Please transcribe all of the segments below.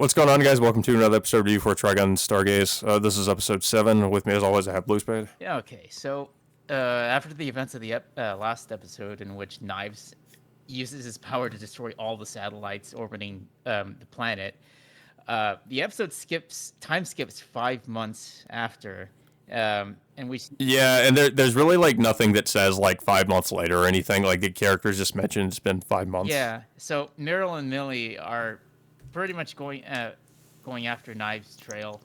What's going on, guys? Welcome to another episode of you for Trigun Stargaze. This is episode 7. With me, as always, I have Blue Spade. Yeah, okay. So, after the events of the last episode, in which Knives uses his power to destroy all the satellites orbiting the planet, the episode time skips 5 months after, and we see, Yeah, and there's really like nothing that says like 5 months later or anything. Like the characters just mentioned it's been 5 months. yeah. So Meryl and Millie are pretty much going after Knives' trail,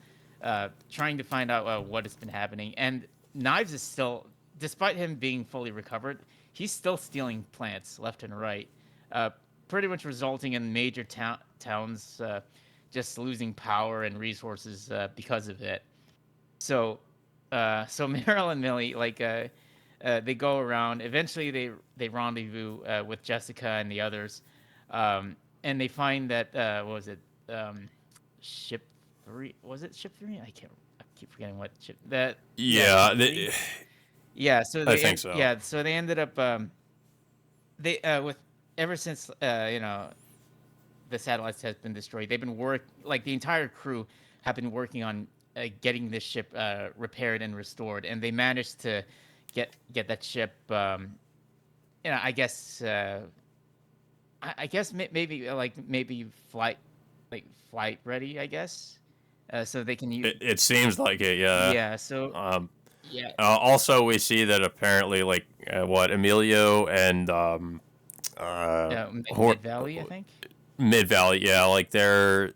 trying to find out what has been happening. And Knives is still, despite him being fully recovered, he's still stealing plants left and right, uh, pretty much resulting in major towns just losing power and resources because of it. So, so Meryl and Millie they go around. Eventually, they rendezvous with Jessica and the others, and they find that what was it? Ship 3. Was it ship 3? I keep forgetting what ship that. Yeah, Yeah, ship 3. Yeah. So I think so. yeah. So they ended up they with ever since the satellites has been destroyed. They've been like the entire crew have been working on getting this ship repaired and restored, and they managed to get that ship. I guess maybe flight ready. I guess so they can use. It seems like it. Yeah. Yeah. So Um. yeah. Also, we see that apparently, like, Emilio and Mid Valley, I think. Mid Valley, yeah, like they're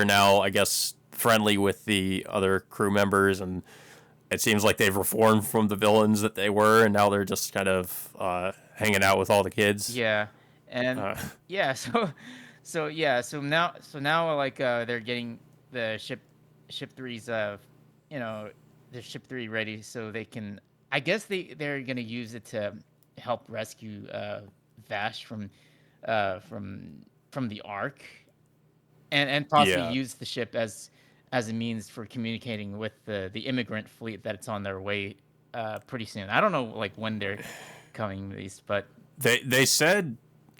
now, I guess, friendly with the other crew members, and it seems like they've reformed from the villains that they were, and now they're just kind of hanging out with all the kids. Yeah, and Uh, yeah, so now they're getting the ship three's you know the ship three ready so they can. I guess they're gonna use it to help rescue Vash uh from from the Ark, and possibly yeah, use the ship as a means for communicating with the immigrant fleet that's on their way pretty soon. I don't know like when they're coming these, but they said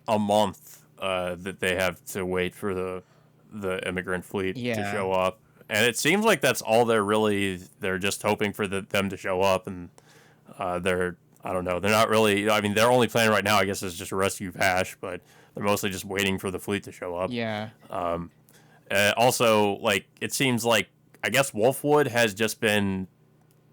a month that they have to wait for the immigrant fleet to yeah. show up, and it seems like that's all they're just hoping for them to show up, and they're, I don't know, they're not really. I mean, their only plan right now, I guess, is just rescue Vash, but they're mostly just waiting for the fleet to show up. Yeah. Also, like, it seems like, I guess Wolfwood has just been.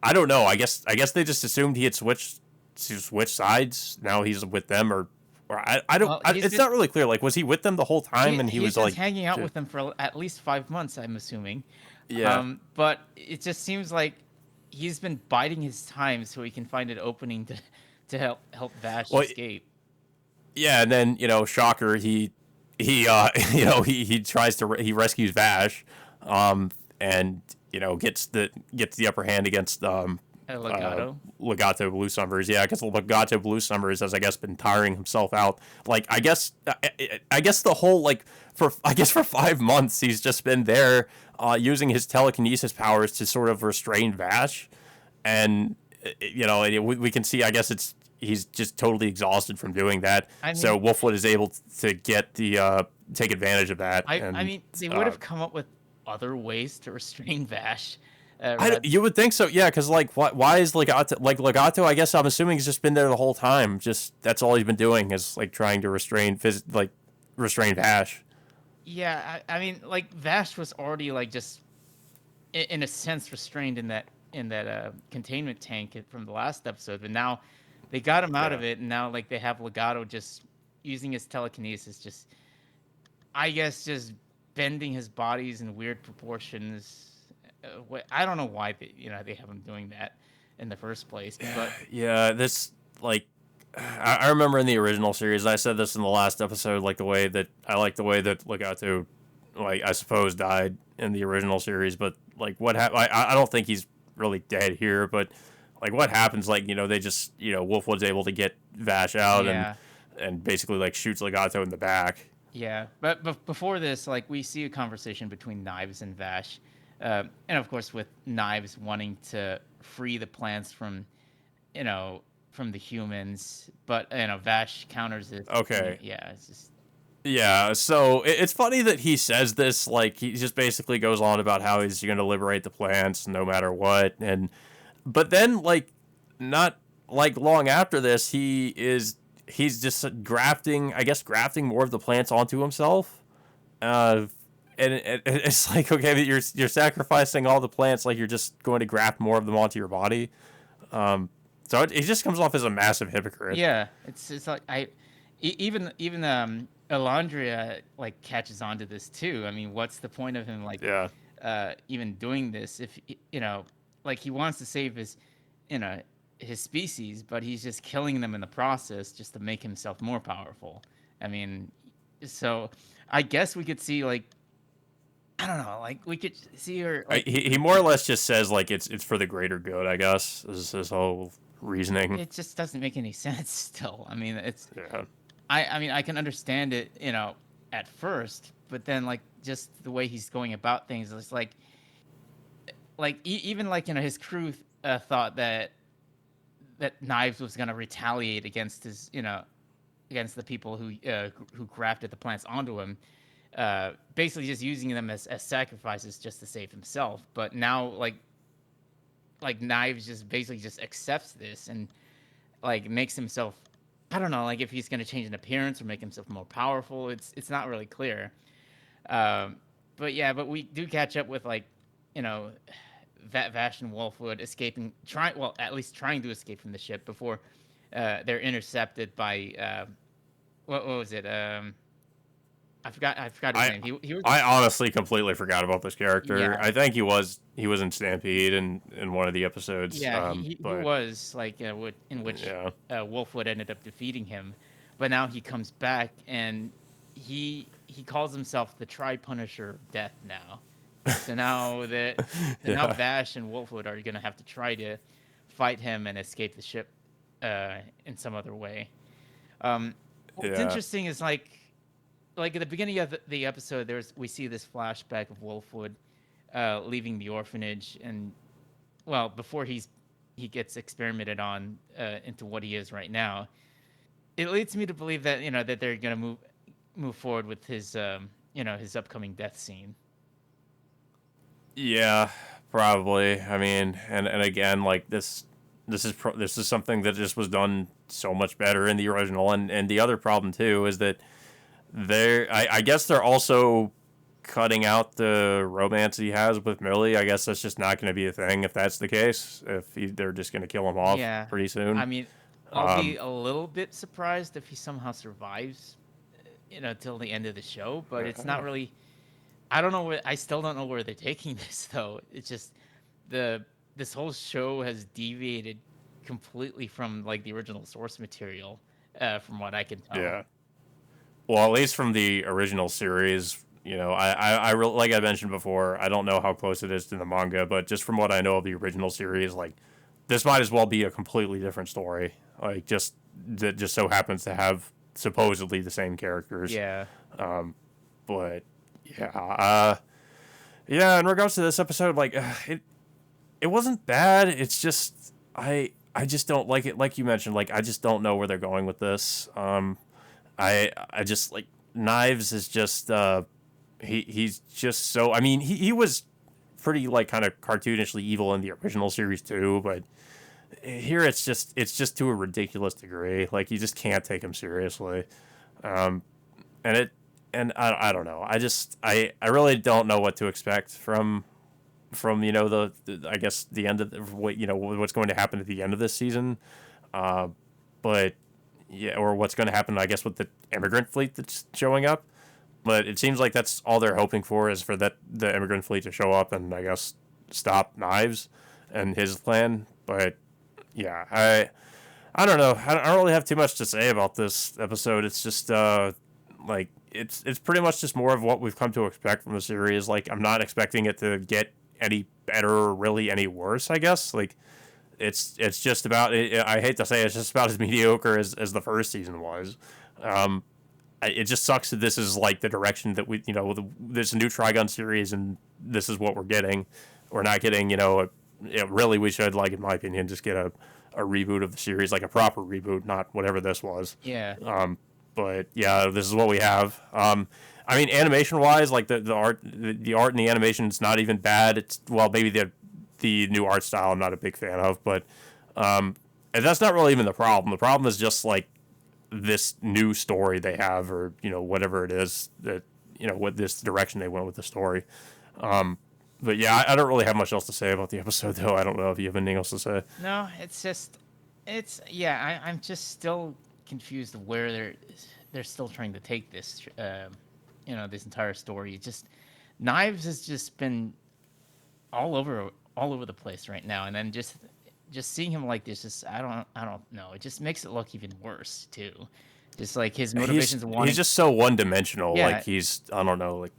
I don't know. I guess they just assumed he had switched sides. Now he's with them, or I don't. Well, It's not really clear. Like, was he with them the whole time, and he he's was been like, hanging out to, with them for at least 5 months, I'm assuming. yeah, But it just seems like he's been biding his time so he can find an opening to help Vash well, escape. yeah, and then shocker, he he tries to he rescues Vash, and gets the upper hand against Legato. Legato Blue Summers. Yeah, because Legato Blue Summers has, I guess, been tiring himself out. Like, I guess the whole, like, for 5 months he's just been there using his telekinesis powers to sort of restrain Vash, and we can see, I guess, he's just totally exhausted from doing that. I So mean, Wolfwood is able to get the take advantage of that, I and mean, they would have come up with other ways to restrain Vash. you would think so, yeah, because, like, why is Legato? I guess I'm assuming he's just been there the whole time. Just that's all he's been doing is like trying to restrain Vash. Yeah, I mean, like Vash was already like just in a sense restrained in that containment tank from the last episode, but now they got him out Yeah, of it, and now like they have Legato just using his telekinesis, just I guess just bending his bodies in weird proportions. I don't know why they have him doing that in the first place, but yeah. This, like, I remember in the original series, I said this in the last episode, like the way that Legato, like, I suppose, died in the original series, but like what happened? I don't think he's really dead here, but like what happens? Like, they just, Wolfwood's able to get Vash out, yeah. and basically, like, shoots Legato in the back. Yeah, but before this, like we see a conversation between Knives and Vash, and of course with Knives wanting to free the plants you know, from the humans, but Vash counters it. Okay. Yeah, it's just Yeah, so it's funny that he says this, like, he just basically goes on about how he's going to liberate the plants no matter what, and but then, like, not like long after this, he's just grafting, I guess, grafting more of the plants onto himself, and it's like, okay, but you're sacrificing all the plants, like you're just going to graft more of them onto your body, so it just comes off as a massive hypocrite. Yeah, it's like even Elandria like catches on to this too. I mean, what's the point of him like Yeah, even doing this if like he wants to save you know his species, but he's just killing them in the process just to make himself more powerful. I mean, so I guess we could see like I don't know, like we could see her like he more or less just says like it's for the greater good. I guess is his whole reasoning. it just doesn't make any sense still. I mean, it's Yeah. I mean, I can understand it, at first, but then like just the way he's going about things, it's like even like his crew thought that Knives was gonna retaliate against against the people who grafted the plants onto him, basically just using them as sacrifices just to save himself. But now like Knives just basically just accepts this and like makes himself I don't know, like if he's gonna change an appearance or make himself more powerful. It's not really clear. Um, but yeah, but we do catch up with like, you know, Vash and Wolfwood escaping, trying well at least trying to escape from the ship before they're intercepted by what was it? I forgot his I name. He was I honestly completely forgot about this character. yeah I think he was in Stampede in one of the episodes. yeah he But was like in which yeah, Wolfwood ended up defeating him, but now he comes back and he calls himself the Tri Punisher of Death now. So now yeah, Vash and Wolfwood are gonna have to try to fight him and escape the ship in some other way. What's yeah, interesting is like at the beginning of the episode, we see this flashback of Wolfwood leaving the orphanage, and well, before he gets experimented on into what he is right now. It leads me to believe that that they're gonna move forward with his his upcoming death scene. yeah. Probably. I mean, and again, like this is something that just was done so much better in the original, and the other problem too is that I guess they're also cutting out the romance he has with Millie. I guess that's just not going to be a thing if that's the case. They're just going to kill him off Yeah, pretty I soon. mean, I'll be Um, a little bit surprised if he somehow survives, till the end of the show. But it's not really. I don't know where. I still don't know where they're taking this though. It's just this whole show has deviated completely from like the original source material, from what I can tell. yeah. Well, at least from the original series, like I mentioned before, I don't know how close it is to the manga, but just from what I know of the original series, like this might as well be a completely different story. Like just that just so happens to have supposedly the same characters. Yeah. But yeah, yeah. In regards to this episode, like it wasn't bad. It's just I just don't like it. Like you mentioned, like I just don't know where they're going with this. I just like Knives is just he's just so. I mean, he was pretty like kind of cartoonishly evil in the original series too, but here it's just to a ridiculous degree. Like you just can't take him seriously. Um, and it and I don't know. I really don't know what to expect from the I guess the end of what what's going to happen at the end of this season. But yeah, or what's going to happen, I guess, with the immigrant fleet that's showing up. But it seems like that's all they're hoping for is for the immigrant fleet to show up and I guess stop Knives and his plan. But yeah, I don't know. I don't really have too much to say about this episode. It's just like it's pretty much just more of what we've come to expect from the series. Like I'm not expecting it to get any better or really any worse. I guess like it's just about. I hate to say it's just about as mediocre as the first season was. It just sucks that this is like the direction that there's a new Trigun series and this is what we're getting. We're not getting really we should, like in my opinion, just get a reboot of the series, like a proper reboot, not whatever this was. Yeah. but yeah, this is what we have. I mean, animation wise, like the art, the art and the animation is not even bad. It's well, maybe the new art style I'm not a big fan of, but and that's not really even the problem. The problem is just like this new story they have, or whatever it is that what this direction they went with the story. But yeah, I don't really have much else to say about the episode, though. I don't know if you have anything else to say. No, it's just, it's yeah. I'm just still confused of where they're still trying to take this, this entire story. It just Knives has just been all over the place right now, and then just seeing him like this, just I don't know. It just makes it look even worse too. Just like his motivations of wanting. He's just so one dimensional. Yeah. Like I don't know. Like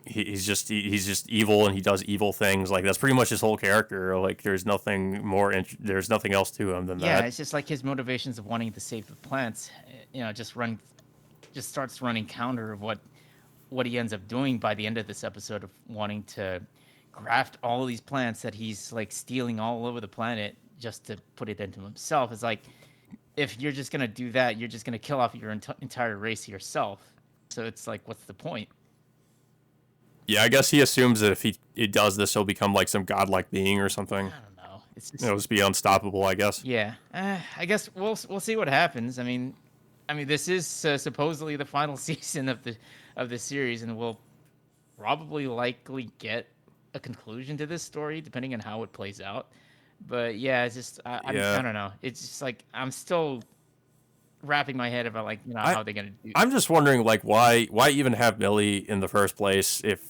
he's just evil, and he does evil things. Like that's pretty much his whole character. Like there's nothing more. There's nothing else to him than Yeah, that. it's just like his motivations of wanting to save the plants. Just starts running counter of what he ends up doing by the end of this episode of wanting to graft all these plants that he's like stealing all over the planet just to put it into himself. It's like, if you're just gonna do that, you're just gonna kill off your entire race yourself. So it's like, what's the point? Yeah, I guess he assumes that if he does this, he'll become like some godlike being or something. I don't know. It's just, It'll just be unstoppable, I guess. yeah. I guess we'll see what happens. I mean, this is supposedly the final season of the series, and we'll probably likely get a conclusion to this story depending on how it plays out. But yeah, it's just I don't know. It's just like I'm still wrapping my head about how they're gonna do. I'm just wondering like why even have Millie in the first place if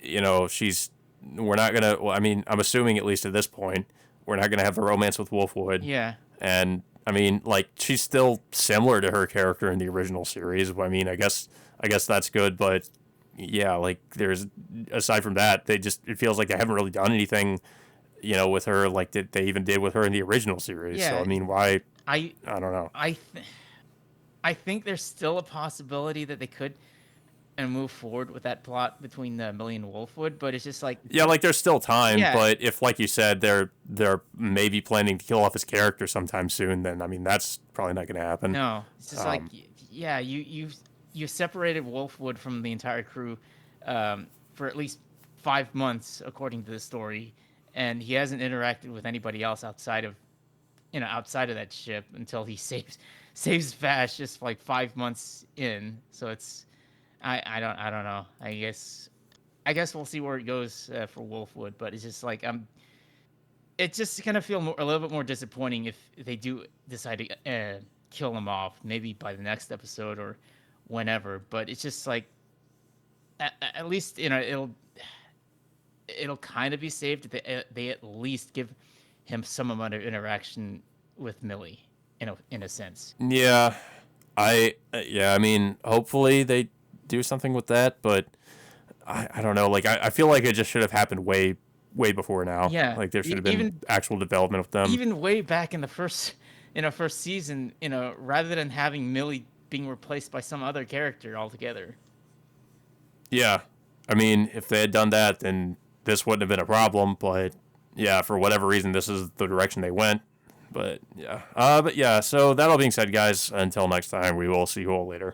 we're not gonna. Well, I mean, I'm assuming at least at this point we're not gonna have the romance with Wolfwood. Yeah. And I mean, like she's still similar to her character in the original series. I mean, I guess that's good, but yeah, like there's aside from that, it feels like they haven't really done anything, with her like that they even did with her in the original series. Yeah. So I mean, why? I don't know. I think there's still a possibility that they could and move forward with that plot between Millie and Wolfwood, but it's just like, Yeah, like there's still time, Yeah. but if like you said they're maybe planning to kill off his character sometime soon, then I mean that's probably not going to happen. no, it's just like, yeah, you separated Wolfwood from the entire crew for at least 5 months, according to the story, and he hasn't interacted with anybody else outside of that ship until he saves Vash just like 5 months in. So it's I don't know. I guess we'll see where it goes for Wolfwood, but it's just like it's just gonna feel a little bit more disappointing if they do decide to kill him off, maybe by the next episode or whenever. But it's just like at least it'll kind of be saved if they at least give him some amount of interaction with Millie in a sense. Yeah, I mean, hopefully they do something with that, but I don't know. Like I feel like it just should have happened way before now. Yeah, like there should have been actual development with them. Even way back in the first season, rather than having Millie being replaced by some other character altogether. Yeah, I mean, if they had done that, then this wouldn't have been a problem. But yeah, for whatever reason, this is the direction they went. But yeah, so that all being said, guys, until next time, we will see you all later.